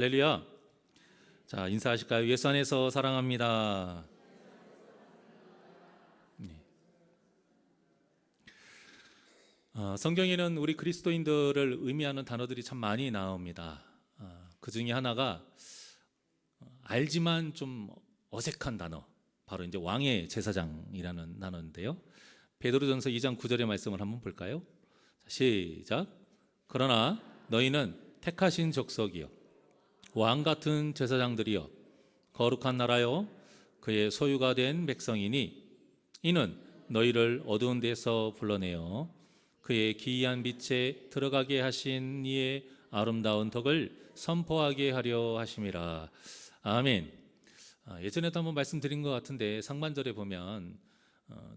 할렐루야. 자, 인사하실까요? 예수 안에서 사랑합니다. 네. 성경에는 우리 그리스도인들을 의미하는 단어들이 참 많이 나옵니다. 그 중에 하나가 알지만 좀 어색한 단어, 바로 이제 왕의 제사장이라는 단어인데요. 베드로전서 2장 9절의 말씀을 한번 볼까요? 시작. 그러나 너희는 택하신 족속이요 왕 같은 제사장들이여 거룩한 나라요 그의 소유가 된 백성이니 이는 너희를 어두운 데서 불러내어 그의 기이한 빛에 들어가게 하신 이의 아름다운 덕을 선포하게 하려 하심이라. 아멘. 예전에도 한번 말씀드린 것 같은데 상반절에 보면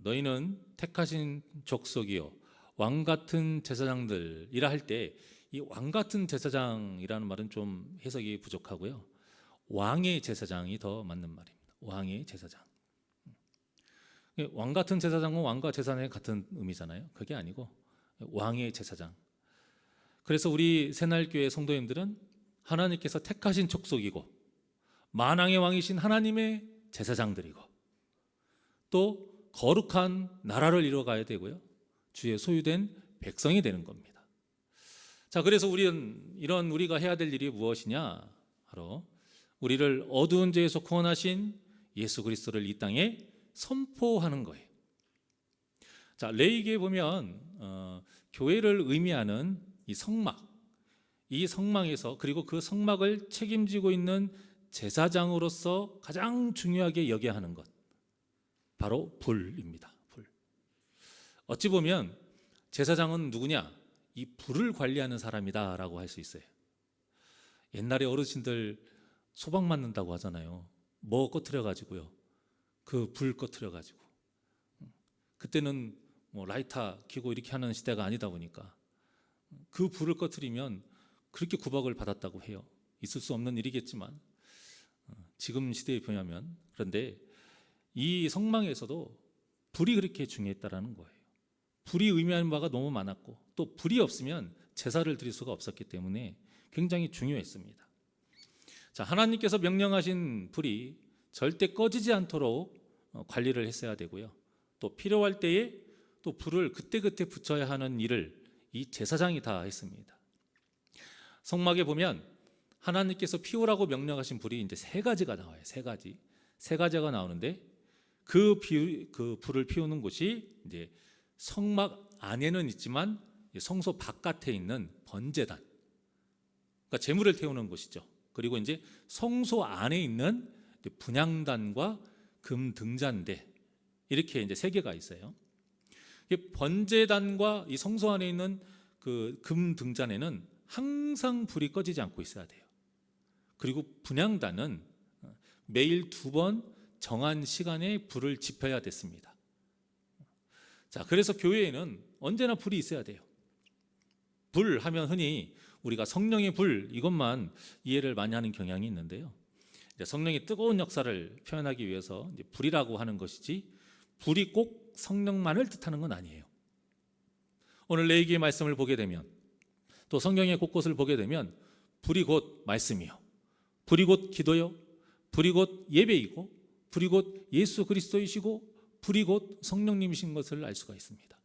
너희는 택하신 족속이요 왕 같은 제사장들이라 할 때 이 왕 같은 제사장이라는 말은 좀 해석이 부족하고요. 왕의 제사장이 더 맞는 말입니다. 왕의 제사장. 왕 같은 제사장은 왕과 제사장이 같은 의미잖아요. 그게 아니고 왕의 제사장. 그래서 우리 새날교회 성도님들은 하나님께서 택하신 족속이고 만왕의 왕이신 하나님의 제사장들이고 또 거룩한 나라를 이뤄가야 되고요. 주의 소유된 백성이 되는 겁니다. 자, 그래서 우리가 해야 될 일이 무엇이냐? 바로 우리를 어두운 죄에서 구원하신 예수 그리스도를 이 땅에 선포하는 거예요. 자, 레위기에 보면 교회를 의미하는 이 성막, 이 성막에서 그리고 그 성막을 책임지고 있는 제사장으로서 가장 중요하게 여겨야 하는 것, 바로 불입니다. 불. 어찌 보면 제사장은 누구냐? 이 불을 관리하는 사람이다라고 할 수 있어요. 옛날에 어르신들 소방 맞는다고 하잖아요. 뭐 꺼트려 가지고요. 그 불 꺼트려 가지고. 그때는 뭐 라이터 켜고 이렇게 하는 시대가 아니다 보니까 그 불을 꺼트리면 그렇게 구박을 받았다고 해요. 있을 수 없는 일이겠지만 지금 시대에 비하면. 그런데 이 성막에서도 불이 그렇게 중요했다라는 거예요. 불이 의미하는 바가 너무 많았고 또 불이 없으면 제사를 드릴 수가 없었기 때문에 굉장히 중요했습니다. 자, 하나님께서 명령하신 불이 절대 꺼지지 않도록 관리를 했어야 되고요. 또 필요할 때에 또 불을 그때그때 붙여야 하는 일을 이 제사장이 다 했습니다. 성막에 보면 하나님께서 피우라고 명령하신 불이 이제 세 가지가 나와요. 세 가지가 나오는데 그 불을 피우는 곳이 이제 성막 안에는 있지만 성소 바깥에 있는 번제단, 그러니까 제물을 태우는 곳이죠. 그리고 이제 성소 안에 있는 분향단과 금등잔대, 이렇게 이제 세 개가 있어요. 번제단과 이 성소 안에 있는 그 금등잔에는 항상 불이 꺼지지 않고 있어야 돼요. 그리고 분향단은 매일 2번 정한 시간에 불을 지펴야 됐습니다. 자, 그래서 교회에는 언제나 불이 있어야 돼요. 불 하면 흔히 우리가 성령의 불, 이것만 이해를 많이 하는 경향이 있는데요. 성령의 뜨거운 역사를 표현하기 위해서 불이라고 하는 것이지 불이 꼭 성령만을 뜻하는 건 아니에요. 오늘 레위기의 말씀을 보게 되면 또 성경의 곳곳을 보게 되면 불이 곧 말씀이요, 불이 곧 기도요, 불이 곧 예배이고 불이 곧 예수 그리스도이시고 불이 곧 성령님이신 것을 알 수가 있습니다.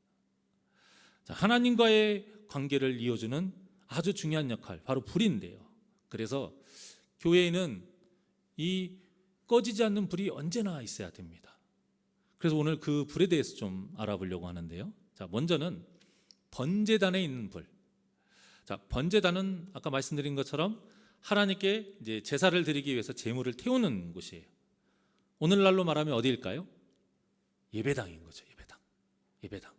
자, 하나님과의 관계를 이어주는 아주 중요한 역할, 바로 불인데요. 그래서 교회에는 이 꺼지지 않는 불이 언제나 있어야 됩니다. 그래서 오늘 그 불에 대해서 좀 알아보려고 하는데요. 자, 먼저는 번제단에 있는 불. 자, 번제단은 아까 말씀드린 것처럼 하나님께 이제 제사를 드리기 위해서 제물을 태우는 곳이에요. 오늘날로 말하면 어디일까요? 예배당인 거죠. 예배당.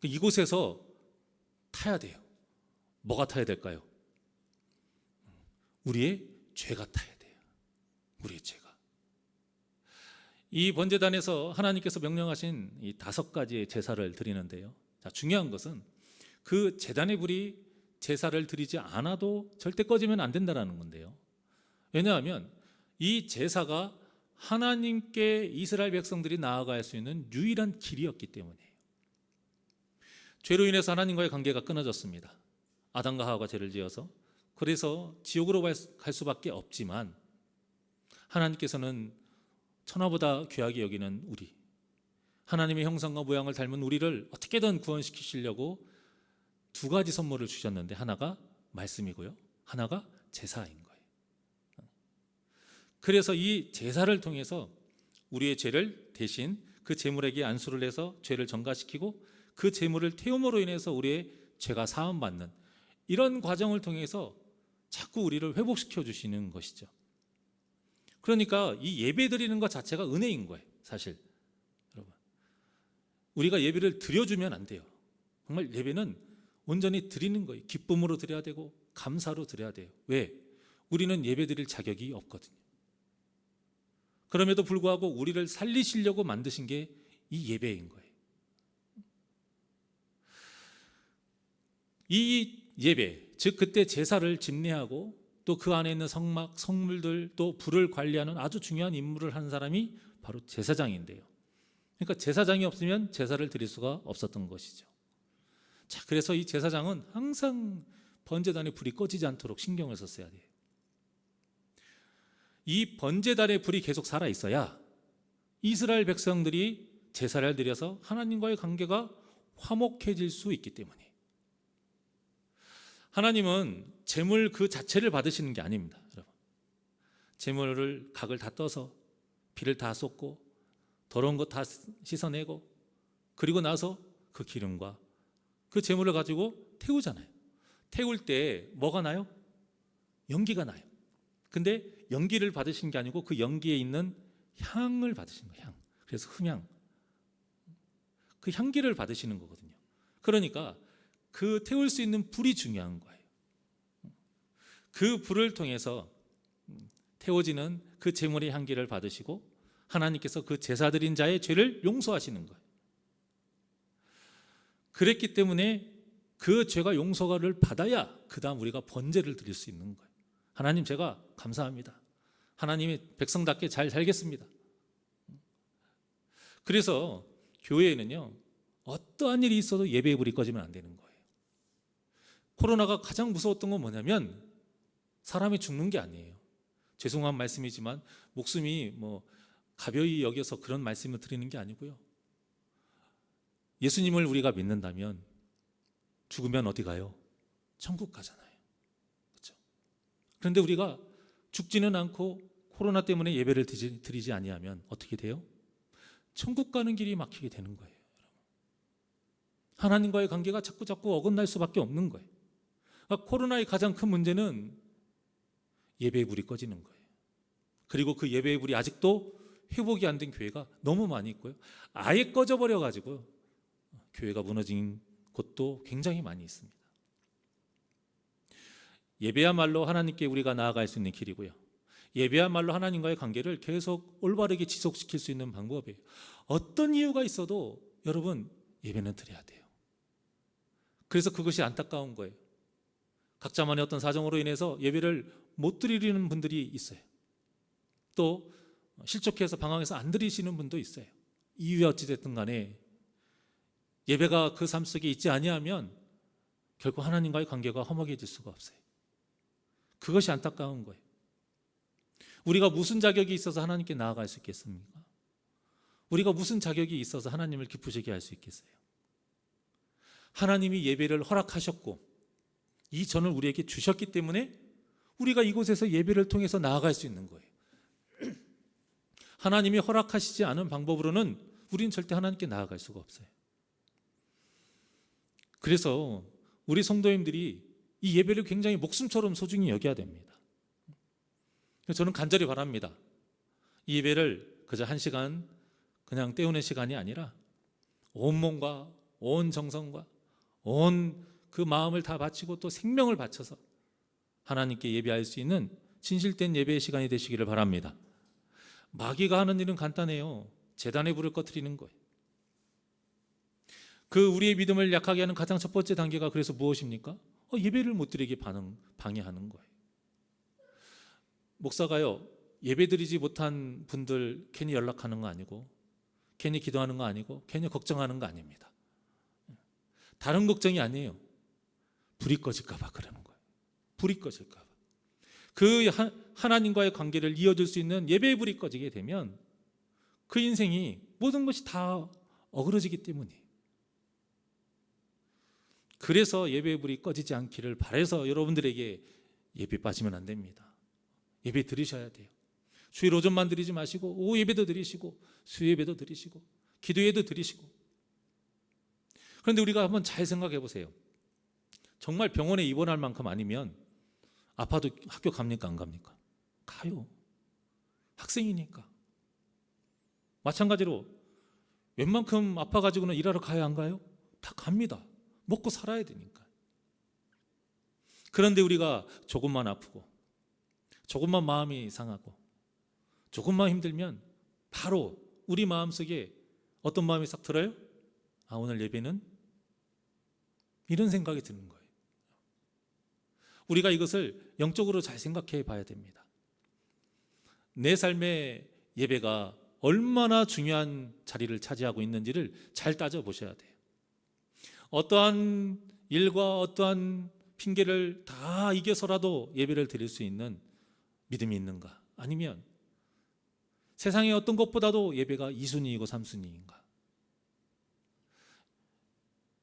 이곳에서 타야 돼요. 뭐가 타야 될까요? 우리의 죄가 타야 돼요. 우리의 죄가. 이 번제단에서 하나님께서 명령하신 이 5가지의 제사를 드리는데요. 자, 중요한 것은 그 제단의 불이 제사를 드리지 않아도 절대 꺼지면 안 된다는 건데요. 왜냐하면 이 제사가 하나님께 이스라엘 백성들이 나아갈 수 있는 유일한 길이었기 때문이에요. 죄로 인해서 하나님과의 관계가 끊어졌습니다. 아담과 하와가 죄를 지어서 그래서 지옥으로 갈 수밖에 없지만 하나님께서는 천하보다 귀하게 여기는 우리, 하나님의 형상과 모양을 닮은 우리를 어떻게든 구원시키시려고 두 가지 선물을 주셨는데 하나가 말씀이고요, 하나가 제사인 거예요. 그래서 이 제사를 통해서 우리의 죄를 대신 그 제물에게 안수를 해서 죄를 전가시키고 그 제물을 태움으로 인해서 우리의 죄가 사함받는 이런 과정을 통해서 자꾸 우리를 회복시켜 주시는 것이죠. 그러니까 이 예배 드리는 것 자체가 은혜인 거예요. 사실 여러분, 우리가 예배를 드려주면 안 돼요. 정말 예배는 온전히 드리는 거예요. 기쁨으로 드려야 되고 감사로 드려야 돼요. 왜? 우리는 예배 드릴 자격이 없거든요. 그럼에도 불구하고 우리를 살리시려고 만드신 게 이 예배인 거예요. 이 예배, 즉 그때 제사를 집례하고 또 그 안에 있는 성막, 성물들, 또 불을 관리하는 아주 중요한 임무를 하는 사람이 바로 제사장인데요. 그러니까 제사장이 없으면 제사를 드릴 수가 없었던 것이죠. 자, 그래서 이 제사장은 항상 번제단에 불이 꺼지지 않도록 신경을 썼어야 돼요. 이 번제단에 불이 계속 살아 있어야 이스라엘 백성들이 제사를 드려서 하나님과의 관계가 화목해질 수 있기 때문에. 하나님은 제물 그 자체를 받으시는 게 아닙니다, 여러분. 제물을 각을 다 떠서 피를 다 쏟고 더러운 것 다 씻어내고 그리고 나서 그 기름과 그 제물을 가지고 태우잖아요. 태울 때 뭐가 나요? 연기가 나요. 근데 연기를 받으신 게 아니고 그 연기에 있는 향을 받으신 거예요. 향. 그래서 흠향. 그 향기를 받으시는 거거든요. 그러니까 그 태울 수 있는 불이 중요한 거예요. 그 불을 통해서 태워지는 그 제물의 향기를 받으시고 하나님께서 그 제사 드린 자의 죄를 용서하시는 거예요. 그랬기 때문에 그 죄가 용서를 받아야 그 다음 우리가 번제를 드릴 수 있는 거예요. 하나님, 제가 감사합니다. 하나님의 백성답게 잘 살겠습니다. 그래서 교회에는요, 어떠한 일이 있어도 예배의 불이 꺼지면 안 되는 거예요. 코로나가 가장 무서웠던 건 뭐냐면 사람이 죽는 게 아니에요. 죄송한 말씀이지만 목숨이 가벼이 여겨서 그런 말씀을 드리는 게 아니고요. 예수님을 우리가 믿는다면 죽으면 어디 가요? 천국 가잖아요. 그렇죠? 그런데 우리가 죽지는 않고 코로나 때문에 예배를 드리지 아니하면 어떻게 돼요? 천국 가는 길이 막히게 되는 거예요. 하나님과의 관계가 자꾸 어긋날 수밖에 없는 거예요. 그러니까 코로나의 가장 큰 문제는 예배의 불이 꺼지는 거예요. 그리고 그 예배의 불이 아직도 회복이 안 된 교회가 너무 많이 있고요. 아예 꺼져버려 가지고 교회가 무너진 곳도 굉장히 많이 있습니다. 예배야말로 하나님께 우리가 나아갈 수 있는 길이고요. 예배야말로 하나님과의 관계를 계속 올바르게 지속시킬 수 있는 방법이에요. 어떤 이유가 있어도 여러분, 예배는 드려야 돼요. 그래서 그것이 안타까운 거예요. 각자만의 어떤 사정으로 인해서 예배를 못 드리는 분들이 있어요. 또 실족해서 방황해서 안 드리시는 분도 있어요. 이유야 어찌됐든 간에 예배가 그 삶 속에 있지 아니하면 결국 하나님과의 관계가 허먹해질 수가 없어요. 그것이 안타까운 거예요. 우리가 무슨 자격이 있어서 하나님께 나아갈 수 있겠습니까? 우리가 무슨 자격이 있어서 하나님을 기쁘시게 할 수 있겠어요? 하나님이 예배를 허락하셨고 이 전을 우리에게 주셨기 때문에 우리가 이곳에서 예배를 통해서 나아갈 수 있는 거예요. 하나님이 허락하시지 않은 방법으로는 우리는 절대 하나님께 나아갈 수가 없어요. 그래서 우리 성도님들이 이 예배를 굉장히 목숨처럼 소중히 여겨야 됩니다. 저는 간절히 바랍니다. 이 예배를 그저 1시간 그냥 때우는 시간이 아니라 온 몸과 온 정성과 온 그 마음을 다 바치고 또 생명을 바쳐서 하나님께 예배할 수 있는 진실된 예배의 시간이 되시기를 바랍니다. 마귀가 하는 일은 간단해요. 제단의 불을 꺼뜨리는 거예요. 그 우리의 믿음을 약하게 하는 가장 첫 번째 단계가 그래서 무엇입니까? 예배를 못 드리게 방해하는 거예요. 목사가요, 예배 드리지 못한 분들 괜히 연락하는 거 아니고 괜히 기도하는 거 아니고 괜히 걱정하는 거 아닙니다. 다른 걱정이 아니에요. 불이 꺼질까 봐 그러는 거예요. 불이 꺼질까 봐. 그 하나님과의 관계를 이어줄 수 있는 예배의 불이 꺼지게 되면 그 인생이 모든 것이 다 어그러지기 때문이에요. 그래서 예배의 불이 꺼지지 않기를 바라서 여러분들에게 예배 빠지면 안 됩니다. 예배 드리셔야 돼요. 주일 오전만 드리지 마시고 오후 예배도 드리시고 수요예배도 드리시고 기도예도 드리시고. 그런데 우리가 한번 잘 생각해 보세요. 정말 병원에 입원할 만큼 아니면 아파도 학교 갑니까 안 갑니까? 가요. 학생이니까. 마찬가지로 웬만큼 아파가지고는 일하러 가야 안 가요? 다 갑니다. 먹고 살아야 되니까. 그런데 우리가 조금만 아프고 조금만 마음이 상하고 조금만 힘들면 바로 우리 마음속에 어떤 마음이 싹 들어요? 아, 오늘 예배는? 이런 생각이 드는 거예요. 우리가 이것을 영적으로 잘 생각해 봐야 됩니다. 내 삶의 예배가 얼마나 중요한 자리를 차지하고 있는지를 잘 따져보셔야 돼요. 어떠한 일과 어떠한 핑계를 다 이겨서라도 예배를 드릴 수 있는 믿음이 있는가? 아니면 세상의 어떤 것보다도 예배가 2순위이고 3순위인가?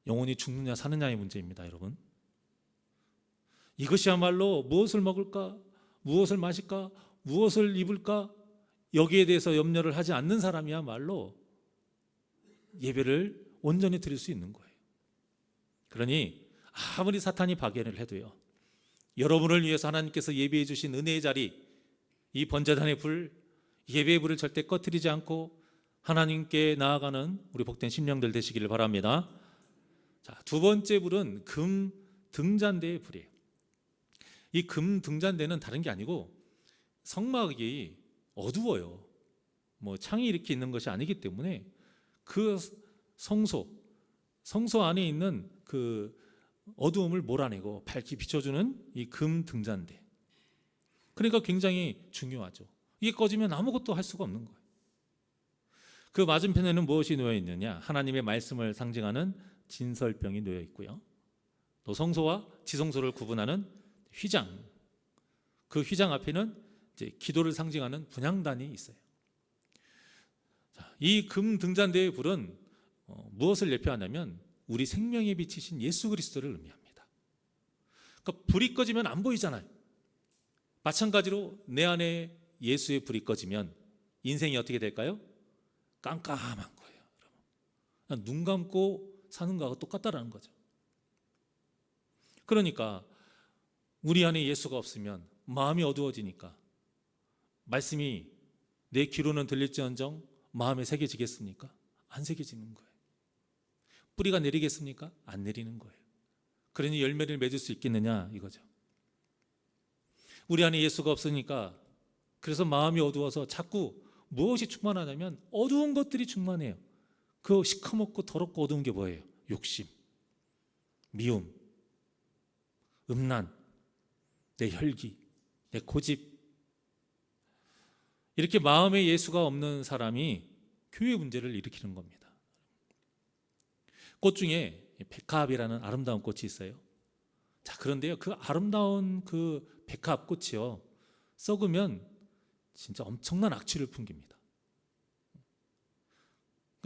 영혼이 죽느냐 사느냐의 문제입니다, 여러분. 이것이야말로 무엇을 먹을까? 무엇을 마실까? 무엇을 입을까? 여기에 대해서 염려를 하지 않는 사람이야말로 예배를 온전히 드릴 수 있는 거예요. 그러니 아무리 사탄이 박해를 해도요, 여러분을 위해서 하나님께서 예배해 주신 은혜의 자리, 이 번제단의 불, 예배의 불을 절대 꺼뜨리지 않고 하나님께 나아가는 우리 복된 심령들 되시기를 바랍니다. 자, 두 번째 불은 금 등잔대의 불이에요. 이 금 등잔대는 다른 게 아니고 성막이 어두워요. 뭐 창이 이렇게 있는 것이 아니기 때문에 그 성소 안에 있는 그 어두움을 몰아내고 밝게 비춰주는 이 금 등잔대. 그러니까 굉장히 중요하죠. 이게 꺼지면 아무것도 할 수가 없는 거예요. 그 맞은편에는 무엇이 놓여 있느냐? 하나님의 말씀을 상징하는 진설병이 놓여 있고요. 또 성소와 지성소를 구분하는 휘장. 그 휘장 앞에는 이제 기도를 상징하는 분향단이 있어요. 이 금 등잔대의 불은 무엇을 예표하냐면 우리 생명의 빛이신 예수 그리스도를 의미합니다. 그러니까 불이 꺼지면 안 보이잖아요. 마찬가지로 내 안에 예수의 불이 꺼지면 인생이 어떻게 될까요? 깜깜한 거예요. 여러분. 눈 감고 사는 거하고 똑같다라는 거죠. 그러니까 우리 안에 예수가 없으면 마음이 어두워지니까 말씀이 내 귀로는 들릴지언정 마음에 새겨지겠습니까? 안 새겨지는 거예요. 뿌리가 내리겠습니까? 안 내리는 거예요. 그러니 열매를 맺을 수 있겠느냐 이거죠. 우리 안에 예수가 없으니까 그래서 마음이 어두워서 자꾸 무엇이 충만하냐면 어두운 것들이 충만해요. 그 시커멓고 더럽고 어두운 게 뭐예요? 욕심, 미움, 음란, 내 혈기, 내 고집. 이렇게 마음에 예수가 없는 사람이 교회 문제를 일으키는 겁니다. 꽃 중에 백합이라는 아름다운 꽃이 있어요. 자, 그런데요, 그 아름다운 그 백합 꽃이요, 썩으면 진짜 엄청난 악취를 풍깁니다.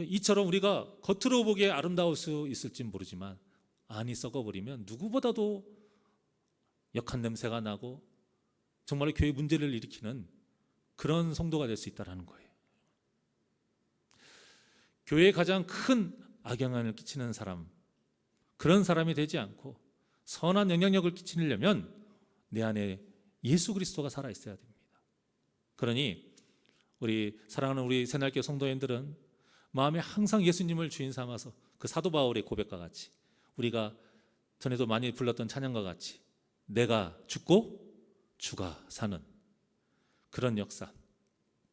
이처럼 우리가 겉으로 보기에 아름다울 수 있을지 모르지만 안이 썩어버리면 누구보다도 역한 냄새가 나고 정말 교회 문제를 일으키는 그런 성도가 될 수 있다는 거예요. 교회에 가장 큰 악영향을 끼치는 사람, 그런 사람이 되지 않고 선한 영향력을 끼치려면 내 안에 예수 그리스도가 살아 있어야 됩니다. 그러니 우리 사랑하는 우리 새날교회 성도님들은 마음에 항상 예수님을 주인 삼아서 그 사도 바울의 고백과 같이, 우리가 전에도 많이 불렀던 찬양과 같이 내가 죽고 주가 사는 그런 역사,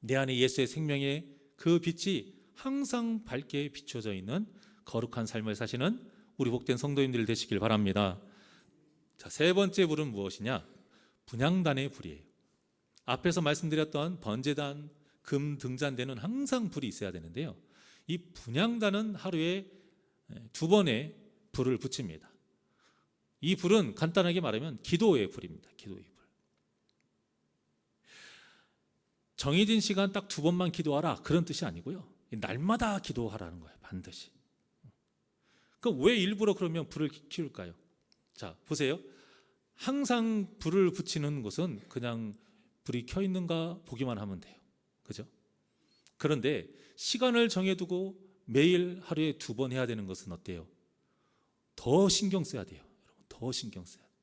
내 안에 예수의 생명의 그 빛이 항상 밝게 비춰져 있는 거룩한 삶을 사시는 우리 복된 성도님들 되시길 바랍니다. 자, 세 번째 불은 무엇이냐? 분향단의 불이에요. 앞에서 말씀드렸던 번제단, 금 등잔대는 항상 불이 있어야 되는데요, 이 분향단은 하루에 2번의 불을 붙입니다. 이 불은 간단하게 말하면 기도의 불입니다. 기도의 불. 정해진 시간 딱 2번만 기도하라 그런 뜻이 아니고요. 날마다 기도하라는 거예요. 반드시. 왜 일부러 그러면 불을 키울까요? 자, 보세요. 항상 불을 붙이는 것은 그냥 불이 켜 있는가 보기만 하면 돼요. 그죠? 그런데 시간을 정해두고 매일 하루에 2번 해야 되는 것은 어때요? 더 신경 써야 돼요. 여러분, 더 신경 써야 돼요.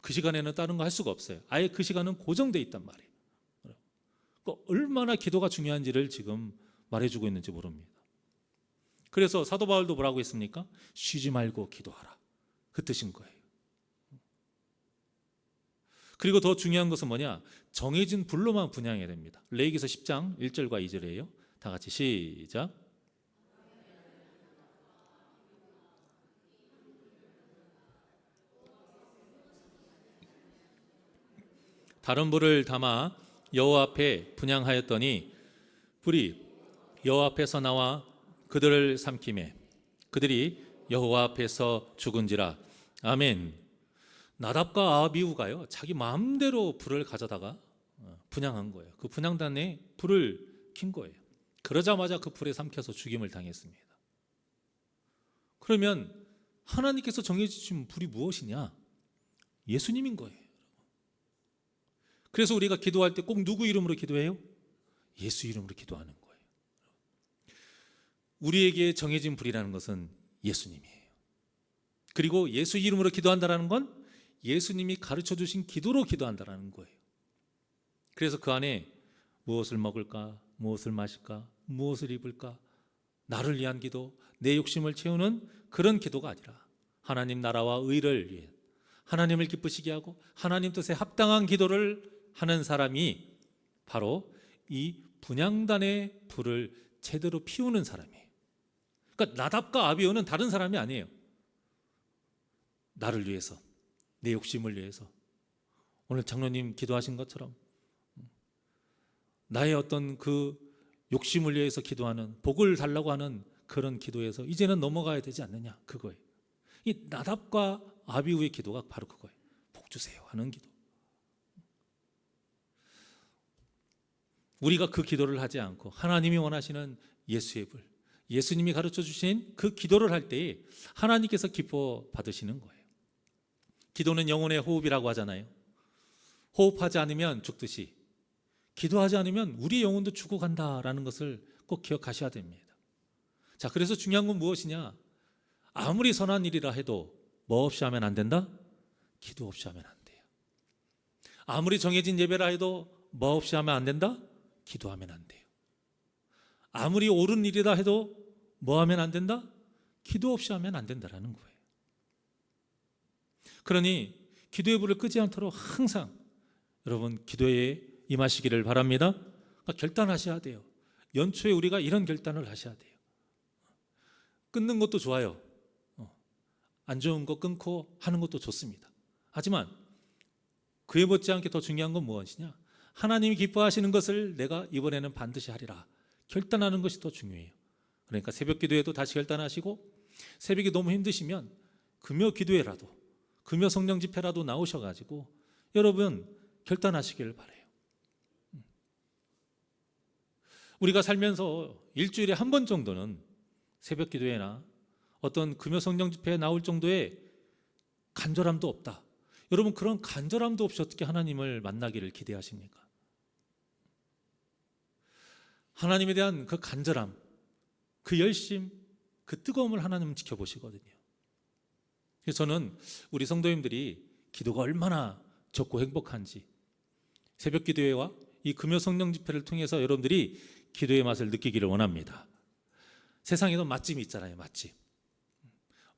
그 시간에는 다른 거 할 수가 없어요. 아예 그 시간은 고정돼 있단 말이에요. 얼마나 기도가 중요한지를 지금 말해주고 있는지 모릅니다. 그래서 사도 바울도 뭐라고 했습니까? 쉬지 말고 기도하라. 그 뜻인 거예요. 그리고 더 중요한 것은 뭐냐? 정해진 불로만 분향해야 됩니다. 레위기서 10장 1절과 2절이에요. 다 같이 시작. 다른 불을 담아 여호와 앞에 분향하였더니 불이 여호와 앞에서 나와 그들을 삼키매 그들이 여호와 앞에서 죽은지라. 아멘. 나답과 아비후가요, 자기 마음대로 불을 가져다가 분향한 거예요. 그 분향단에 불을 킨 거예요. 그러자마자 그 불에 삼켜서 죽임을 당했습니다. 그러면 하나님께서 정해주신 불이 무엇이냐? 예수님인 거예요. 그래서 우리가 기도할 때 꼭 누구 이름으로 기도해요? 예수 이름으로 기도하는 거예요. 우리에게 정해진 불이라는 것은 예수님이에요. 그리고 예수 이름으로 기도한다는 건 예수님이 가르쳐 주신 기도로 기도한다는 거예요. 그래서 그 안에 무엇을 먹을까, 무엇을 마실까, 무엇을 입을까, 나를 위한 기도, 내 욕심을 채우는 그런 기도가 아니라 하나님 나라와 의를 위해 하나님을 기쁘시게 하고 하나님 뜻에 합당한 기도를 하는 사람이 바로 이 분향단의 불을 제대로 피우는 사람이에요. 그러니까 나답과 아비후는 다른 사람이 아니에요. 나를 위해서, 내 욕심을 위해서, 오늘 장로님 기도하신 것처럼 나의 어떤 그 욕심을 위해서 기도하는, 복을 달라고 하는 그런 기도에서 이제는 넘어가야 되지 않느냐, 그거예요. 이 나답과 아비후의 기도가 바로 그거예요. 복 주세요 하는 기도. 우리가 그 기도를 하지 않고 하나님이 원하시는 예수의 불, 예수님이 가르쳐 주신 그 기도를 할 때에 하나님께서 기뻐 받으시는 거예요. 기도는 영혼의 호흡이라고 하잖아요. 호흡하지 않으면 죽듯이 기도하지 않으면 우리 영혼도 죽어간다라는 것을 꼭 기억하셔야 됩니다. 자, 그래서 중요한 건 무엇이냐? 아무리 선한 일이라 해도 뭐 없이 하면 안 된다? 기도 없이 하면 안 돼요. 아무리 정해진 예배라 해도 뭐 없이 하면 안 된다? 기도하면 안 돼요. 아무리 옳은 일이라 해도 뭐 하면 안 된다? 기도 없이 하면 안 된다라는 거예요. 그러니 기도의 불을 끄지 않도록 항상 여러분 기도에 임하시기를 바랍니다. 그러니까 결단하셔야 돼요. 연초에 우리가 이런 결단을 하셔야 돼요. 끊는 것도 좋아요. 안 좋은 거 끊고 하는 것도 좋습니다. 하지만 그에 못지않게 더 중요한 건 무엇이냐? 하나님이 기뻐하시는 것을 내가 이번에는 반드시 하리라 결단하는 것이 더 중요해요. 그러니까 새벽 기도에도 다시 결단하시고, 새벽이 너무 힘드시면 금요 기도회라도, 금요 성령 집회라도 나오셔가지고 여러분 결단하시기를 바라요. 우리가 살면서 일주일에 한 번 정도는 새벽 기도회나 어떤 금요 성령 집회에 나올 정도의 간절함도 없다. 여러분, 그런 간절함도 없이 어떻게 하나님을 만나기를 기대하십니까? 하나님에 대한 그 간절함, 그 열심, 그 뜨거움을 하나님은 지켜보시거든요. 그래서 저는 우리 성도님들이 기도가 얼마나 적고 행복한지, 새벽 기도회와 이 금요 성령 집회를 통해서 여러분들이 기도의 맛을 느끼기를 원합니다. 세상에도 맛집이 있잖아요. 맛집.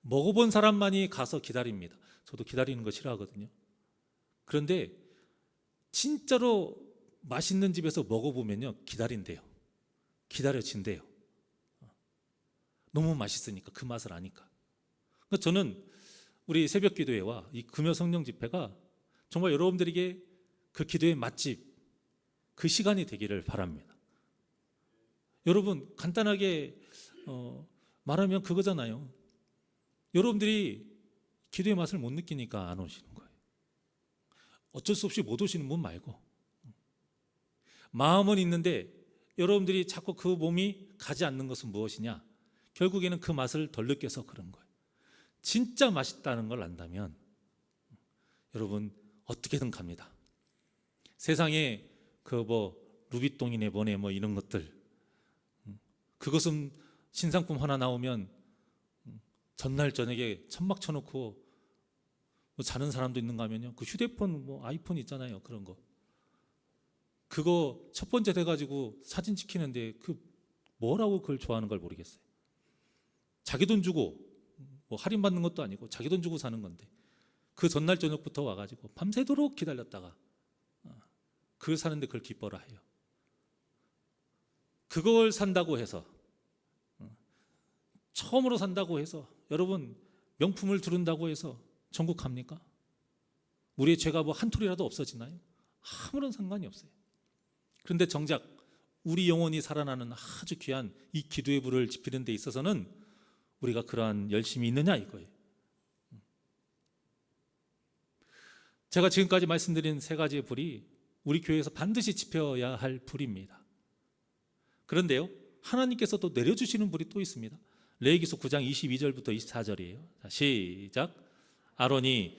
먹어본 사람만이 가서 기다립니다. 저도 기다리는 거 싫어하거든요. 그런데 진짜로 맛있는 집에서 먹어보면요, 기다린대요. 기다려진대요. 너무 맛있으니까, 그 맛을 아니까. 그러니까 저는 우리 새벽 기도회와 이 금요 성령 집회가 정말 여러분들에게 그 기도의 맛집, 그 시간이 되기를 바랍니다. 여러분, 간단하게 말하면 그거잖아요. 여러분들이 기도의 맛을 못 느끼니까 안 오시는 거예요. 어쩔 수 없이 못 오시는 분 말고, 마음은 있는데 여러분들이 자꾸 그 몸이 가지 않는 것은 무엇이냐? 결국에는 그 맛을 덜 느껴서 그런 거예요. 진짜 맛있다는 걸 안다면 여러분 어떻게든 갑니다. 세상에 그 루비똥이네 뭐네 이런 것들, 그것은 신상품 하나 나오면 전날 저녁에 천막 쳐놓고 자는 사람도 있는가 하면요, 그 휴대폰 아이폰 있잖아요, 그런 거, 그거 첫 번째 돼가지고 사진 찍히는데 그 뭐라고 그걸 좋아하는 걸 모르겠어요. 자기 돈 주고 할인 받는 것도 아니고 자기 돈 주고 사는 건데 그 전날 저녁부터 와가지고 밤새도록 기다렸다가 그걸 사는데 그걸 기뻐라 해요. 그걸 산다고 해서, 처음으로 산다고 해서 여러분 명품을 두른다고 해서 천국 갑니까? 우리의 죄가 한 톨이라도 없어지나요? 아무런 상관이 없어요. 그런데 정작 우리 영혼이 살아나는 아주 귀한 이 기도의 불을 지피는 데 있어서는 우리가 그러한 열심이 있느냐 이거예요. 제가 지금까지 말씀드린 세 가지의 불이 우리 교회에서 반드시 지펴야 할 불입니다. 그런데요, 하나님께서 또 내려주시는 불이 또 있습니다. 레위기서 9장 22절부터 24절이에요. 자, 시작. 아론이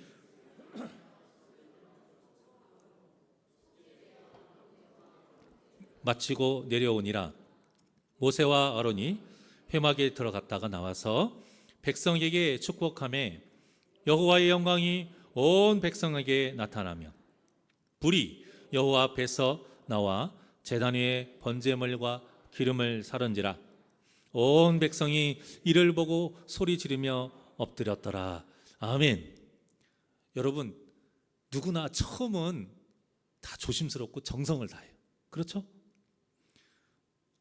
마치고 내려오니라. 모세와 아론이 회막에 들어갔다가 나와서 백성에게 축복하며 여호와의 영광이 온 백성에게 나타나며 불이 여호와 앞에서 나와 제단 위에 번제물과 기름을 사른지라. 온 백성이 이를 보고 소리 지르며 엎드렸더라. 아멘. 여러분, 누구나 처음은 다 조심스럽고 정성을 다해요. 그렇죠?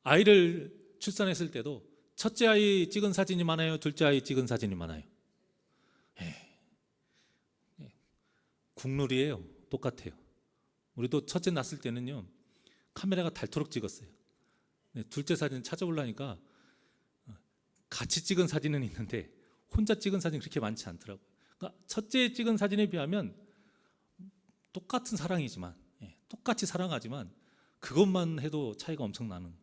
아이를 출산했을 때도 첫째 아이 찍은 사진이 많아요? 둘째 아이 찍은 사진이 많아요? 국룰이에요. 똑같아요. 우리도 첫째 낳았을 때는요, 카메라가 닳도록 찍었어요. 둘째 사진 찾아보려니까 같이 찍은 사진은 있는데 혼자 찍은 사진이 그렇게 많지 않더라고요. 그러니까 첫째 찍은 사진에 비하면 똑같은 사랑이지만, 똑같이 사랑하지만 그것만 해도 차이가 엄청 나는.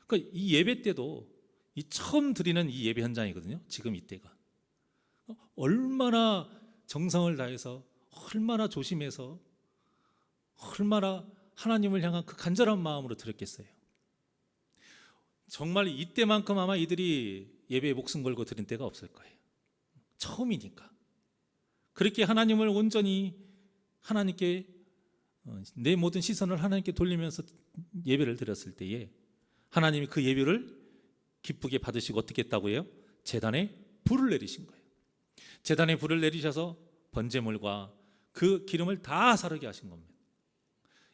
그러니까 이 예배 때도 이 처음 드리는 이 예배 현장이거든요. 지금 이때가 얼마나 정성을 다해서, 얼마나 조심해서, 얼마나 하나님을 향한 그 간절한 마음으로 드렸겠어요. 정말 이때만큼 아마 이들이 예배에 목숨 걸고 드린 때가 없을 거예요. 처음이니까. 그렇게 하나님을 온전히 하나님께, 내 모든 시선을 하나님께 돌리면서 예배를 드렸을 때에 하나님이 그 예배를 기쁘게 받으시고 어떻게 했다고 해요? 제단에 불을 내리신 거예요. 제단에 불을 내리셔서 번제물과 그 기름을 다 사르게 하신 겁니다.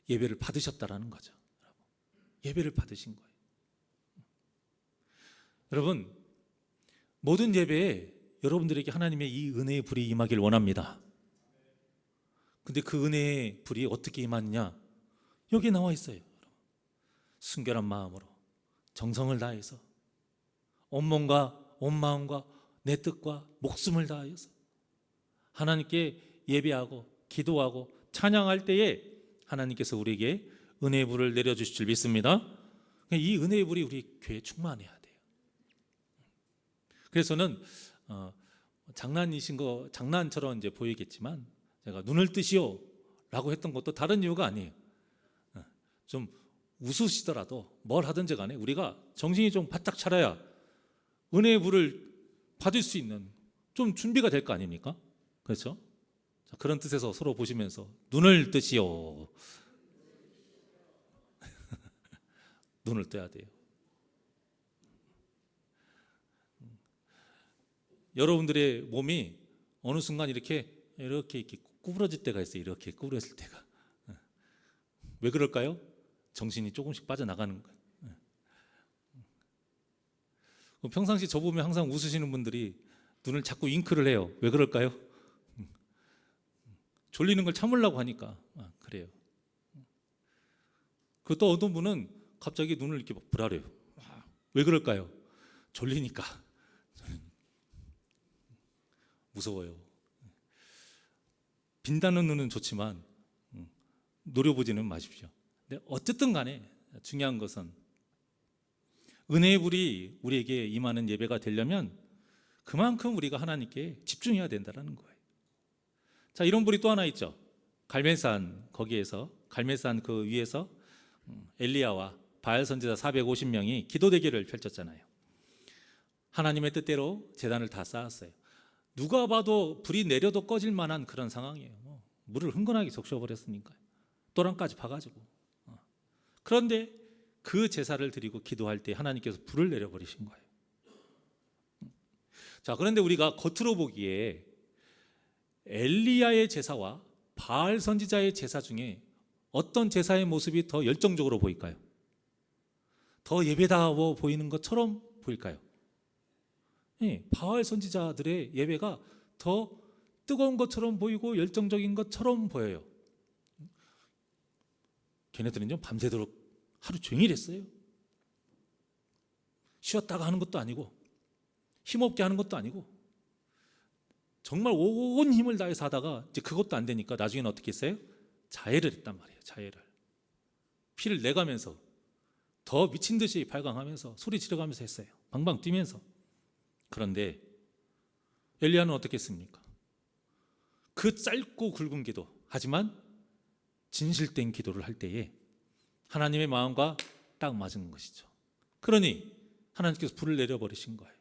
예배를 받으셨다라는 거죠. 예배를 받으신 거예요. 여러분, 모든 예배에 여러분들에게 하나님의 이 은혜의 불이 임하길 원합니다. 근데 그 은혜의 불이 어떻게 임하느냐? 여기 나와 있어요. 순결한 마음으로 정성을 다해서 온 몸과 온 마음과 내 뜻과 목숨을 다하여서 하나님께 예배하고 기도하고 찬양할 때에 하나님께서 우리에게 은혜의 불을 내려주실 줄 믿습니다. 이 은혜의 불이 우리 교회에 충만해야 돼요. 그래서는 장난처럼 이제 보이겠지만 제가 눈을 뜨시오 라고 했던 것도 다른 이유가 아니에요. 좀 웃으시더라도 뭘 하든지 간에 우리가 정신이 좀 바짝 차려야 은혜의 불을 받을 수 있는 좀 준비가 될 거 아닙니까? 그렇죠? 자, 그런 뜻에서 서로 보시면서 눈을 뜨시오. 눈을 떠야 돼요. 여러분들의 몸이 어느 순간 이렇게 구부러질 때가 있어요. 이렇게 구부러질 때가. 왜 그럴까요? 정신이 조금씩 빠져나가는 거예요. 평상시 저 보면 항상 웃으시는 분들이 눈을 자꾸 윙크를 해요. 왜 그럴까요? 졸리는 걸 참으려고 하니까 그래요. 그 또 어떤 분은 갑자기 눈을 이렇게 막 부라려요. 왜 그럴까요? 졸리니까. 무서워요. 빈다는 눈은 좋지만 노려보지는 마십시오. 근데 어쨌든 간에 중요한 것은 은혜의 불이 우리에게 임하는 예배가 되려면 그만큼 우리가 하나님께 집중해야 된다는 거예요. 자, 이런 불이 또 하나 있죠. 갈멜산, 거기에서 갈멜산 그 위에서 엘리야와 바알 선지자 450명이 기도 대결을 펼쳤잖아요. 하나님의 뜻대로 제단을 다 쌓았어요. 누가 봐도 불이 내려도 꺼질 만한 그런 상황이에요. 물을 흥건하게 적셔버렸으니까요. 또랑까지 파가지고. 그런데 그 제사를 드리고 기도할 때 하나님께서 불을 내려버리신 거예요. 자, 그런데 우리가 겉으로 보기에 엘리야의 제사와 바알 선지자의 제사 중에 어떤 제사의 모습이 더 열정적으로 보일까요? 더 예배다워 보이는 것처럼 보일까요? 네, 바알 선지자들의 예배가 더 뜨거운 것처럼 보이고 열정적인 것처럼 보여요. 걔네들은요 밤새도록 하루 종일 했어요. 쉬었다가 하는 것도 아니고 힘없게 하는 것도 아니고 정말 온 힘을 다해서 하다가 이제 그것도 안 되니까 나중에는 어떻게 했어요? 자해를 했단 말이에요. 자해를. 피를 내가면서 더 미친 듯이 발광하면서 소리 지르가면서 했어요. 방방 뛰면서. 그런데 엘리야는 어떻게 했습니까? 그 짧고 굵은 기도, 하지만 진실된 기도를 할 때에 하나님의 마음과 딱 맞은 것이죠. 그러니 하나님께서 불을 내려버리신 거예요.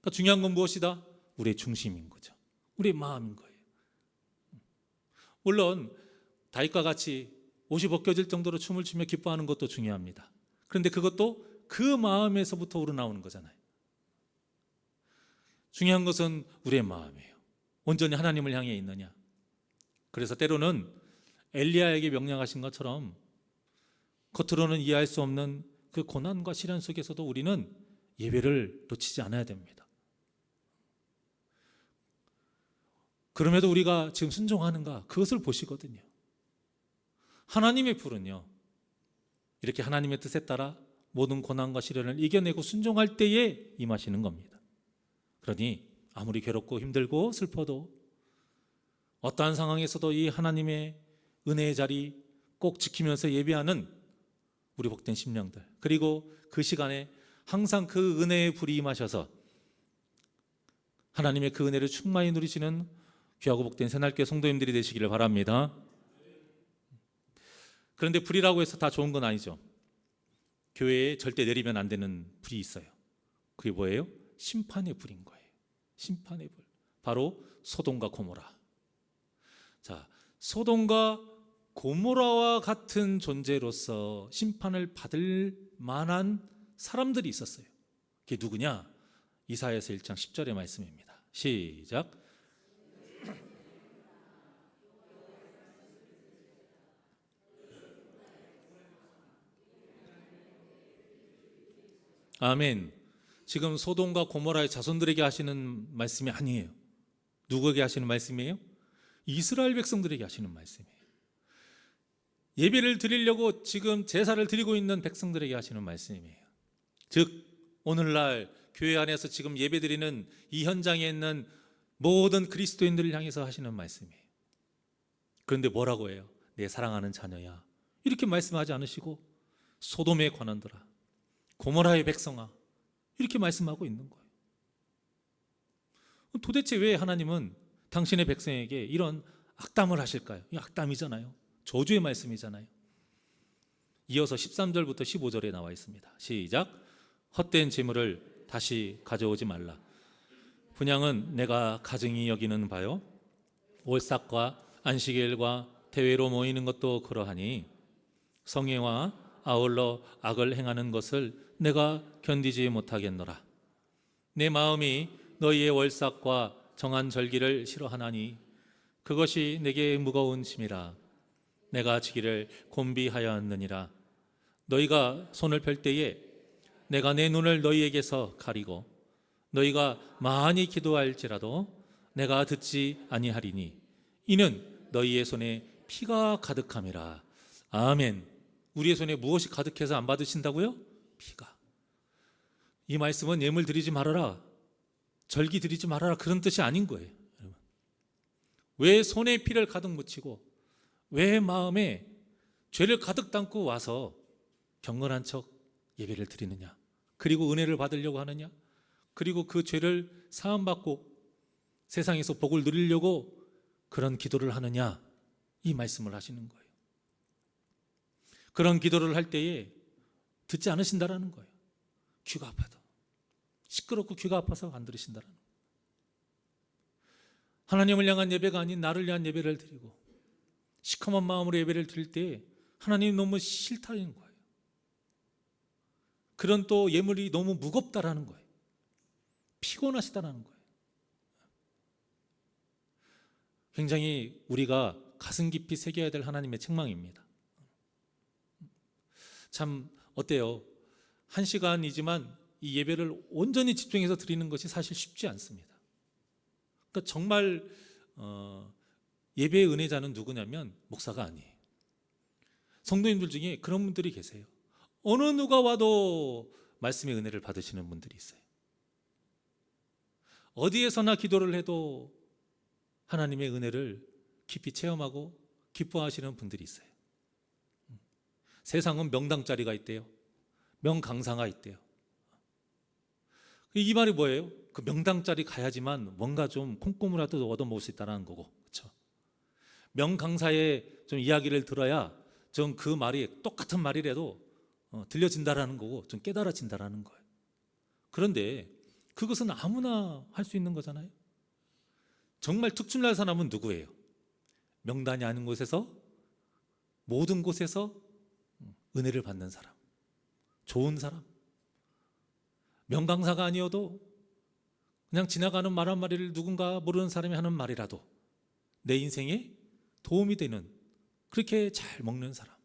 그러니까 중요한 건 무엇이다? 우리의 중심인 거죠. 우리의 마음인 거예요. 물론 다윗과 같이 옷이 벗겨질 정도로 춤을 추며 기뻐하는 것도 중요합니다. 그런데 그것도 그 마음에서부터 우러나오는 거잖아요. 중요한 것은 우리의 마음이에요. 온전히 하나님을 향해 있느냐. 그래서 때로는 엘리야에게 명령하신 것처럼 겉으로는 이해할 수 없는 그 고난과 시련 속에서도 우리는 예배를 놓치지 않아야 됩니다. 그럼에도 우리가 지금 순종하는가 그것을 보시거든요. 하나님의 불은요 이렇게 하나님의 뜻에 따라 모든 고난과 시련을 이겨내고 순종할 때에 임하시는 겁니다. 그러니 아무리 괴롭고 힘들고 슬퍼도 어떠한 상황에서도 이 하나님의 은혜의 자리 꼭 지키면서 예배하는 우리 복된 심령들, 그리고 그 시간에 항상 그 은혜의 불이 임하셔서 하나님의 그 은혜를 충만히 누리시는 귀하고 복된 새날교회 성도님들이 되시기를 바랍니다. 그런데 불이라고 해서 다 좋은 건 아니죠. 교회에 절대 내리면 안 되는 불이 있어요. 그게 뭐예요? 심판의 불인 거예요. 심판의 불. 바로 소돔과 고모라. 자, 소돔과 고모라와 같은 존재로서 심판을 받을 만한 사람들이 있었어요. 그게 누구냐? 이사야서 1장 10절의 말씀입니다. 시작. 아멘. 지금 소돔과 고모라의 자손들에게 하시는 말씀이 아니에요. 누구에게 하시는 말씀이에요? 이스라엘 백성들에게 하시는 말씀이에요. 예배를 드리려고 지금 제사를 드리고 있는 백성들에게 하시는 말씀이에요. 즉 오늘날 교회 안에서 지금 예배 드리는 이 현장에 있는 모든 그리스도인들을 향해서 하시는 말씀이에요. 그런데 뭐라고 해요? 내 사랑하는 자녀야, 이렇게 말씀하지 않으시고 소돔에 관한더라, 고모라의 백성아, 이렇게 말씀하고 있는 거예요. 도대체 왜 하나님은 당신의 백성에게 이런 악담을 하실까요? 이 악담이잖아요. 저주의 말씀이잖아요. 이어서 13절부터 15절에 나와 있습니다. 시작. 헛된 재물을 다시 가져오지 말라. 분향은 내가 가증히 여기는 바요, 올삭과 안식일과 대회로 모이는 것도 그러하니 성회와 아울러 악을 행하는 것을 내가 견디지 못하겠노라. 내 마음이 너희의 월삭과 정한 절기를 싫어하나니 그것이 내게 무거운 짐이라. 내가 지기를 곤비하였느니라. 너희가 손을 펼 때에 내가 내 눈을 너희에게서 가리고 너희가 많이 기도할지라도 내가 듣지 아니하리니 이는 너희의 손에 피가 가득함이라. 아멘. 우리의 손에 무엇이 가득해서 안 받으신다고요? 피가. 이 말씀은 예물 드리지 말아라, 절기 드리지 말아라, 그런 뜻이 아닌 거예요. 왜 손에 피를 가득 묻히고 왜 마음에 죄를 가득 담고 와서 경건한 척 예배를 드리느냐? 그리고 은혜를 받으려고 하느냐? 그리고 그 죄를 사함받고 세상에서 복을 누리려고 그런 기도를 하느냐? 이 말씀을 하시는 거예요. 그런 기도를 할 때에 듣지 않으신다라는 거예요. 귀가 아파도, 시끄럽고 귀가 아파서 안 들으신다라는 거예요. 하나님을 향한 예배가 아닌 나를 위한 예배를 드리고 시커먼 마음으로 예배를 드릴 때 하나님이 너무 싫다는 거예요. 그런 또 예물이 너무 무겁다라는 거예요. 피곤하시다라는 거예요. 굉장히 우리가 가슴 깊이 새겨야 될 하나님의 책망입니다. 참 어때요? 1시간이지만 이 예배를 온전히 집중해서 드리는 것이 사실 쉽지 않습니다. 그러니까 정말 예배의 은혜자는 누구냐면 목사가 아니에요. 성도님들 중에 그런 분들이 계세요. 어느 누가 와도 말씀의 은혜를 받으시는 분들이 있어요. 어디에서나 기도를 해도 하나님의 은혜를 깊이 체험하고 기뻐하시는 분들이 있어요. 세상은 명당짜리가 있대요. 명강사가 있대요. 이 말이 뭐예요? 그 명당짜리 가야지만 뭔가 좀 콩고물이라도 얻어먹을 수 있다는 거고, 그렇죠? 명강사의 좀 이야기를 들어야 좀 그 말이 똑같은 말이라도 들려진다라는 거고 좀 깨달아진다라는 거예요. 그런데 그것은 아무나 할 수 있는 거잖아요. 정말 특출난 사람은 누구예요? 명단이 아닌 곳에서 모든 곳에서 은혜를 받는 사람, 좋은 사람. 명강사가 아니어도 그냥 지나가는 말 한마디를 누군가 모르는 사람이 하는 말이라도 내 인생에 도움이 되는, 그렇게 잘 먹는 사람,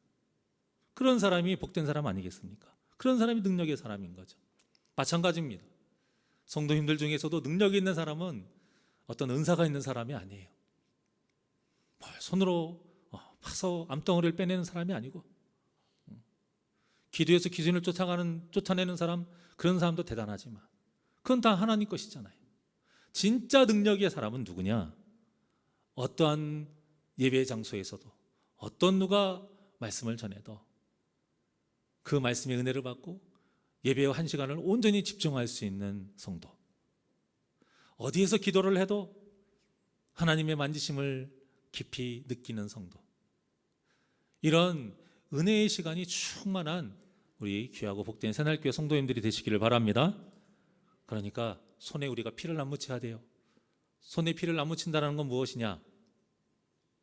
그런 사람이 복된 사람 아니겠습니까? 그런 사람이 능력의 사람인 거죠. 마찬가지입니다. 성도님들 중에서도 능력이 있는 사람은 어떤 은사가 있는 사람이 아니에요. 손으로 파서 암덩어리를 빼내는 사람이 아니고, 기도에서 기준을 쫓아내는 사람, 그런 사람도 대단하지만 그건 다 하나님 것이잖아요. 진짜 능력의 사람은 누구냐? 어떠한 예배 장소에서도 어떤 누가 말씀을 전해도 그 말씀의 은혜를 받고 예배의 1시간을 온전히 집중할 수 있는 성도, 어디에서 기도를 해도 하나님의 만지심을 깊이 느끼는 성도, 이런 은혜의 시간이 충만한 우리 귀하고 복된 새날교회 성도님들이 되시기를 바랍니다. 그러니까 손에 우리가 피를 안 묻혀야 돼요. 손에 피를 안 묻힌다는 건 무엇이냐?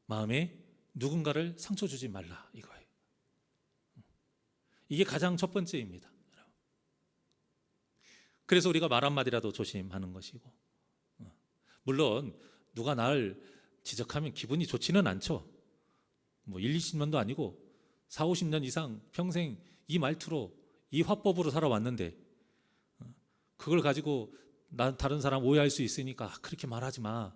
마음에 누군가를 상처 주지 말라, 이거예요. 이게 가장 첫 번째입니다. 그래서 우리가 말 한마디라도 조심하는 것이고, 물론 누가 날 지적하면 기분이 좋지는 않죠. 1, 20년도 아니고 4, 50년 이상 평생 이 말투로, 이 화법으로 살아왔는데 그걸 가지고 다른 사람 오해할 수 있으니까 그렇게 말하지 마.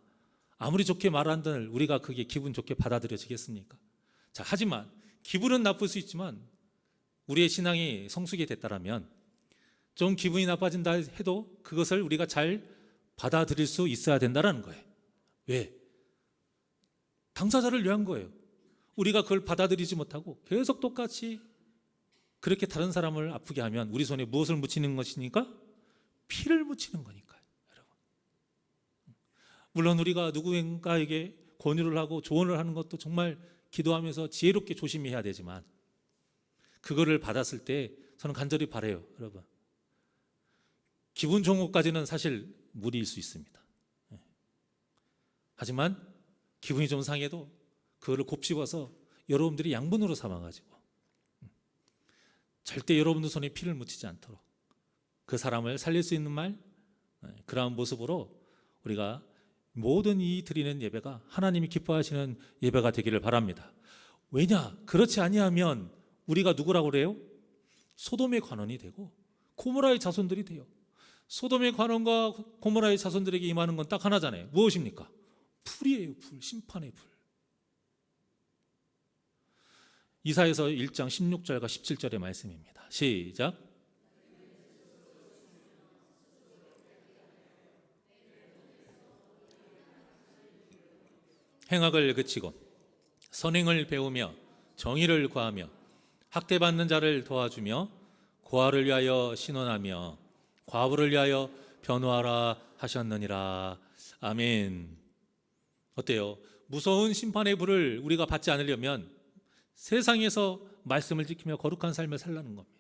아무리 좋게 말한들 우리가 그게 기분 좋게 받아들여지겠습니까? 자, 하지만 기분은 나쁠 수 있지만 우리의 신앙이 성숙이 됐다라면 좀 기분이 나빠진다 해도 그것을 우리가 잘 받아들일 수 있어야 된다는 거예요. 왜? 당사자를 위한 거예요. 우리가 그걸 받아들이지 못하고 계속 똑같이 그렇게 다른 사람을 아프게 하면 우리 손에 무엇을 묻히는 것이니까? 피를 묻히는 거니까요, 여러분. 물론 우리가 누구인가에게 권유를 하고 조언을 하는 것도 정말 기도하면서 지혜롭게 조심히 해야 되지만, 그거를 받았을 때 저는 간절히 바라요, 여러분. 기분 좋은 것까지는 사실 무리일 수 있습니다. 하지만 기분이 좀 상해도 그거를 곱씹어서 여러분들이 양분으로 삼아가지고 절대 여러분들 손에 피를 묻히지 않도록 그 사람을 살릴 수 있는 말, 그러한 모습으로 우리가 모든 이 드리는 예배가 하나님이 기뻐하시는 예배가 되기를 바랍니다. 왜냐? 그렇지 아니하면 우리가 누구라고 그래요? 소돔의 관원이 되고 고모라의 자손들이 돼요. 소돔의 관원과 고모라의 자손들에게 임하는 건 딱 하나잖아요. 무엇입니까? 불이에요. 불, 심판의 불. 이사야서 1장 16절과 17절의 말씀입니다. 시작. 행악을 그치고 선행을 배우며 정의를 구하며 학대받는 자를 도와주며 고아를 위하여 신원하며 과부를 위하여 변호하라 하셨느니라. 아멘. 어때요? 무서운 심판의 불을 우리가 받지 않으려면 세상에서 말씀을 지키며 거룩한 삶을 살라는 겁니다.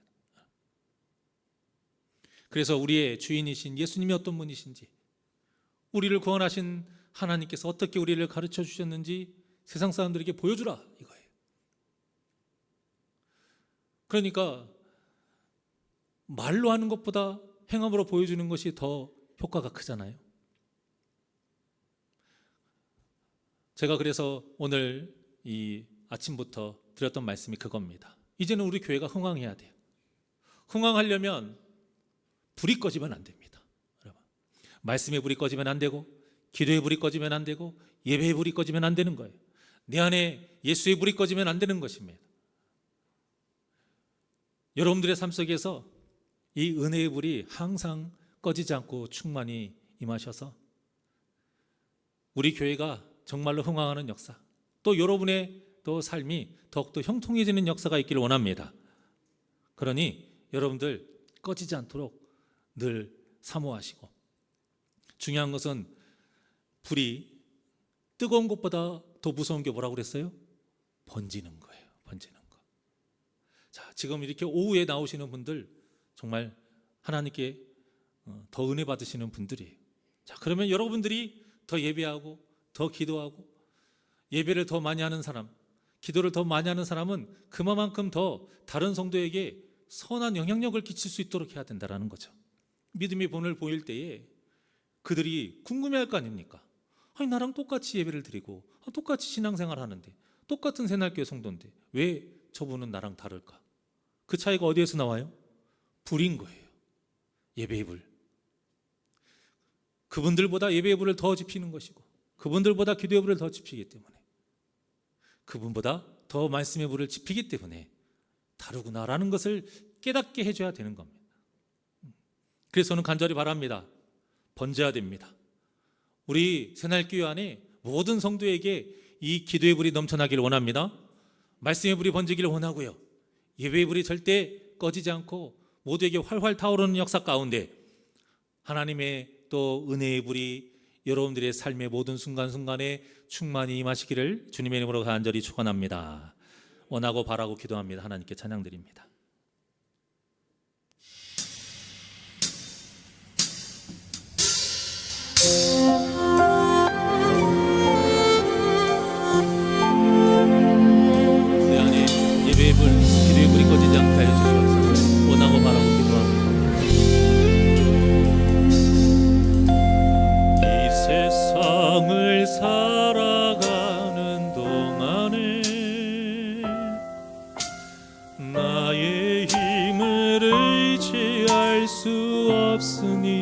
그래서 우리의 주인이신 예수님이 어떤 분이신지, 우리를 구원하신 하나님께서 어떻게 우리를 가르쳐 주셨는지 세상 사람들에게 보여주라, 이거예요. 그러니까 말로 하는 것보다 행함으로 보여주는 것이 더 효과가 크잖아요. 제가 그래서 오늘 이 아침부터 드렸던 말씀이 그겁니다. 이제는 우리 교회가 흥왕해야 돼요. 흥왕하려면 불이 꺼지면 안 됩니다. 여러분, 말씀의 불이 꺼지면 안 되고, 기도의 불이 꺼지면 안 되고, 예배의 불이 꺼지면 안 되는 거예요. 내 안에 예수의 불이 꺼지면 안 되는 것입니다. 여러분들의 삶 속에서 이 은혜의 불이 항상 꺼지지 않고 충만히 임하셔서 우리 교회가 정말로 흥왕하는 역사, 또 여러분의 또 삶이 더욱더 형통해지는 역사가 있기를 원합니다. 그러니 여러분들 꺼지지 않도록 늘 사모하시고, 중요한 것은 불이 뜨거운 것보다 더 무서운 게 뭐라고 그랬어요? 번지는 거예요. 번지는 거. 자, 지금 이렇게 오후에 나오시는 분들 정말 하나님께 더 은혜 받으시는 분들이에요. 자, 그러면 여러분들이 더 예배하고 더 기도하고 예배를 더 많이 하는 사람, 기도를 더 많이 하는 사람은 그만큼 더 다른 성도에게 선한 영향력을 끼칠 수 있도록 해야 된다는 거죠. 믿음의 본을 보일 때에 그들이 궁금해할 거 아닙니까? 아니, 나랑 똑같이 예배를 드리고 똑같이 신앙생활 하는데, 똑같은 새날교회 성도인데 왜 저분은 나랑 다를까? 그 차이가 어디에서 나와요? 불인 거예요. 예배의 불. 그분들보다 예배의 불을 더 지피는 것이고, 그분들보다 기도의 불을 더 지피기 때문에, 그분보다 더 말씀의 불을 지피기 때문에 다르구나라는 것을 깨닫게 해줘야 되는 겁니다. 그래서 저는 간절히 바랍니다. 번져야 됩니다. 우리 새날교회 안에 모든 성도에게 이 기도의 불이 넘쳐나기를 원합니다. 말씀의 불이 번지기를 원하고요, 예배의 불이 절대 꺼지지 않고 모두에게 활활 타오르는 역사 가운데 하나님의 또 은혜의 불이 여러분들의 삶의 모든 순간순간에 충만히 임하시기를 주님의 이름으로 간절히 축원합니다. 원하고 바라고 기도합니다. 하나님께 찬양드립니다. 내 안에 예배의 불, 기도의 불이 꺼지지 않게 하여 주시옵소서. 원하고 바라고 기도합니다. 이 세상을 살아가는 동안에 나의 힘을 의지할 수 없으니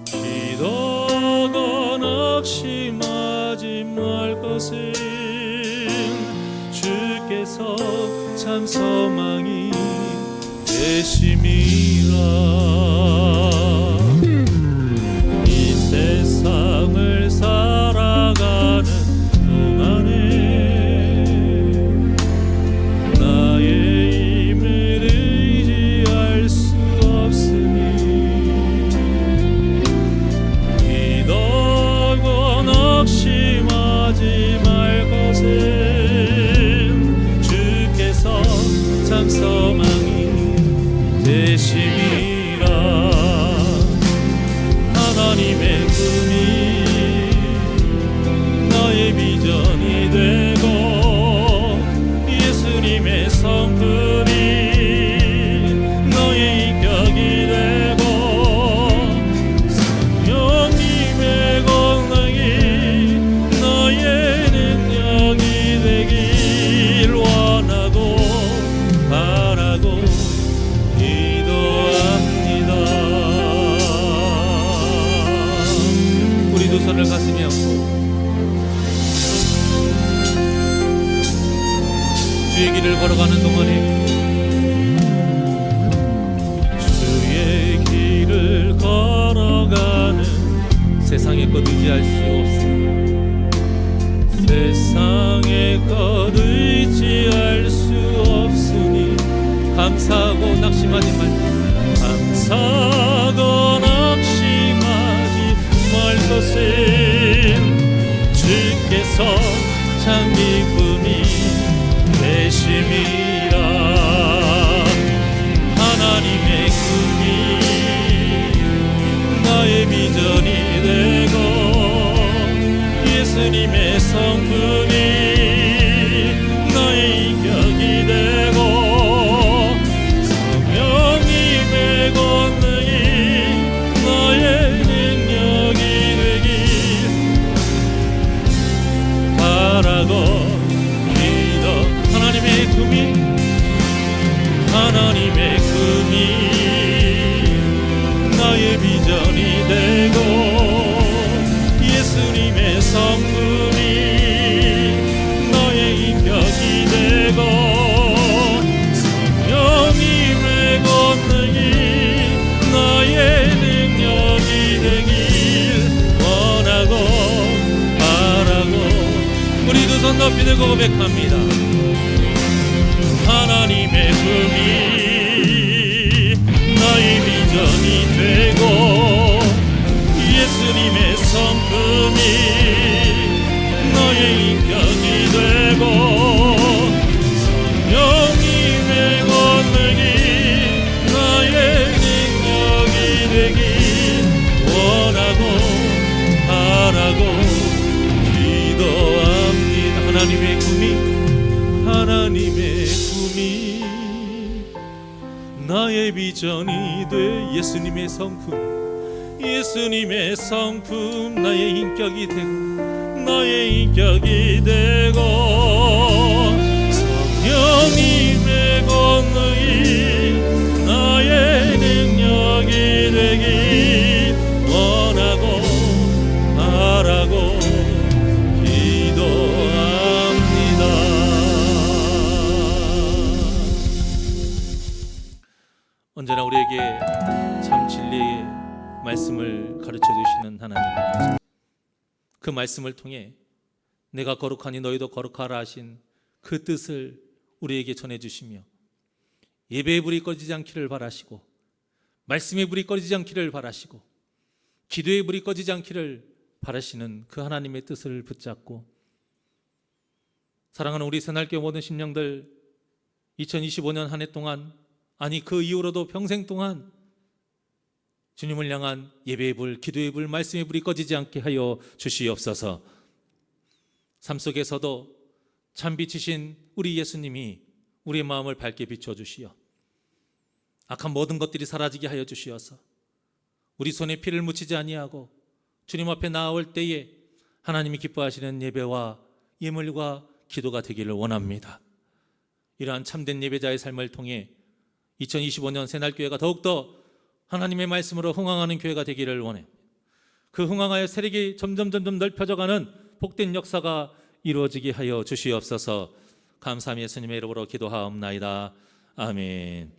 기도건 낙심하지 말 것은 주께서 참 소망이 되심이라. 이 세상을 살아가는 동안에 나의 힘을 의지할 수 없으니 기도고 낙심하지 말 것은 주께서 참 소망이 되심이라. 하나님의 꿈이 나의 비전이 되고 예수님의 성품이 너의 인격이 되고 성령님의 권능이 너의 능력이 되길 원하고 바라고 기도합니다. 우리 두 손을 가슴에 얹고 주의 길을 걸어가는 동안에 주의 길을 걸어가는 세상 세상의 것 의지할 수 없으니 세상의 것 의지할 수 없으니 감사하고 낙심하지 말고 감사하고 낙심하지 말 것은 주께서 참 기쁨이 되심이라. 하나님의 꿈이 나의 비전이 되고 예수님의 성품이 나의 인격이 되고 성령님의 권능이 나의 능력이 되길 바라고 믿어. 하나님의 꿈이 나의 비전이 되고 예수님의 성품이 나의 인격이 되고 성령님의 권능이 나의 능력이 되길 원하고 바라고 우리 두 손 높이 들고 고백합니다. 하나님의 꿈이 나의 비전이 되고 예수님의 성품이 나의 인격이 되고 성령님의 권능이 나의 능력이 되길 원하고 바라고 기도합니다. 하나님의 꿈이 나의 비전이 돼 예수님의 성품 나의 인격이 되고 성령님의 권능이 나의 능력이 되길 원하고 바라고 기도합니다. 언제나 우리에게 참 진리의 말씀을 가르쳐 주시는 하나님, 그 말씀을 통해 내가 거룩하니 너희도 거룩하라 하신 그 뜻을 우리에게 전해 주시며 예배의 불이 꺼지지 않기를 바라시고 말씀의 불이 꺼지지 않기를 바라시고 기도의 불이 꺼지지 않기를 바라시는 그 하나님의 뜻을 붙잡고 사랑하는 우리 새날교회 모든 심령들, 2025년 한 해 동안, 아니 그 이후로도 평생 동안 주님을 향한 예배의 불, 기도의 불, 말씀의 불이 꺼지지 않게 하여 주시옵소서. 삶 속에서도 참 빛이신 우리 예수님이 우리의 마음을 밝게 비춰주시어 악한 모든 것들이 사라지게 하여 주시어서 우리 손에 피를 묻히지 아니하고 주님 앞에 나아올 때에 하나님이 기뻐하시는 예배와 예물과 기도가 되기를 원합니다. 이러한 참된 예배자의 삶을 통해 2025년 새날교회가 더욱더 하나님의 말씀으로 흥황하는 교회가 되기를 원해. 그 흥황하여 세력이 점점 넓혀져가는 복된 역사가 이루어지게 하여 주시옵소서. 감사함이 예수님의 이름으로 기도하옵나이다. 아멘.